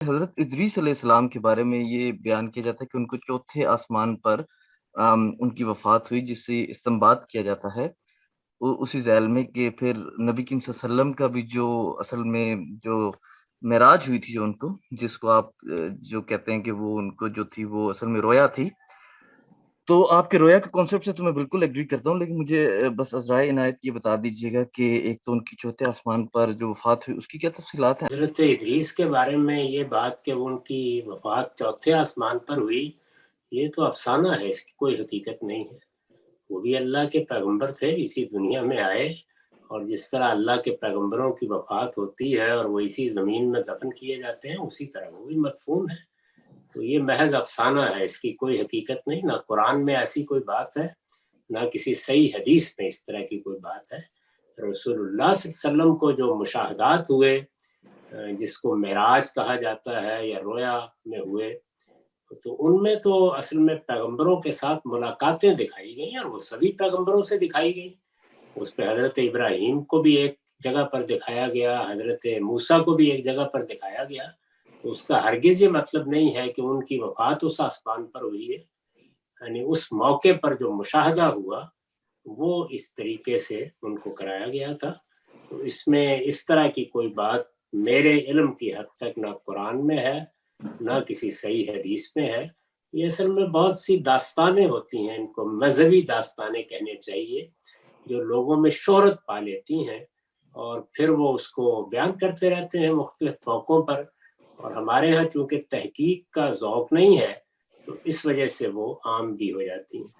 हज़रत इदरीस अलैहिस्सलाम के बारे में ये बयान किया जाता है कि उनको चौथे आसमान पर उनकी वफ़ात हुई, जिससे इस्तिंबात किया जाता है उसी ज़ैल में कि फिर नबी करीम सल्लल्लाहु अलैहि वसल्लम का भी जो असल में जो मेराज हुई थी जो उनको, जिसको आप जो कहते हैं कि वो उनको जो थी वो असल में रोया थी। तो आपके रोया के कॉन्सेप्ट से तो मैं बिल्कुल एग्री करता हूँ, लेकिन मुझे बस अज़राए इनायत ये बता दीजिएगा कि एक तो उनकी चौथे आसमान पर जो वफ़ात हुई, उसकी क्या तफ़सीलात हैं? हज़रत इदरीस के बारे में ये बात कि उनकी वफ़ात चौथे आसमान पर हुई, ये तो अफ़साना है, इसकी कोई हकीकत नहीं है। वो भी अल्लाह के पैगंबर थे, इसी दुनिया में आए और जिस तरह अल्लाह के पैगंबरों की वफ़ात होती है और वो इसी ज़मीन में दफ़न किए जाते हैं, उसी तरह वो भी मदफ़ून है। तो ये महज़ अफ़साना है, इसकी कोई हकीकत नहीं, ना कुरान में ऐसी कोई बात है, ना किसी सही हदीस में इस तरह की कोई बात है। रसूलुल्लाह सल्लल्लाहु अलैहि वसल्लम को जो मुशाहदात हुए, जिसको मेराज कहा जाता है या रोया में हुए, तो उनमें तो असल में पैगंबरों के साथ मुलाकातें दिखाई गई और वो सभी पैगंबरों से दिखाई गई। उस पे हज़रत इब्राहीम को भी एक जगह पर दिखाया गया, हज़रत मूसा को भी एक जगह पर दिखाया गया। तो उसका हरगिज़ ये मतलब नहीं है कि उनकी वफ़ात उस आसमान पर हुई है। यानी उस मौके पर जो मुशाहदा हुआ, वो इस तरीके से उनको कराया गया था। तो इसमें इस तरह की कोई बात मेरे इल्म की हद तक ना कुरान में है, ना किसी सही हदीस में है। ये असल में बहुत सी दास्तानें होती हैं, इनको मज़हबी दास्तानें कहने चाहिए, जो लोगों में शोहरत पा लेती हैं और फिर वो उसको बयान करते रहते हैं मुख्तलिफ मौक़ों पर। और हमारे यहाँ चूँकि तहकीक का ज़ौक़ नहीं है, तो इस वजह से वो आम भी हो जाती हैं।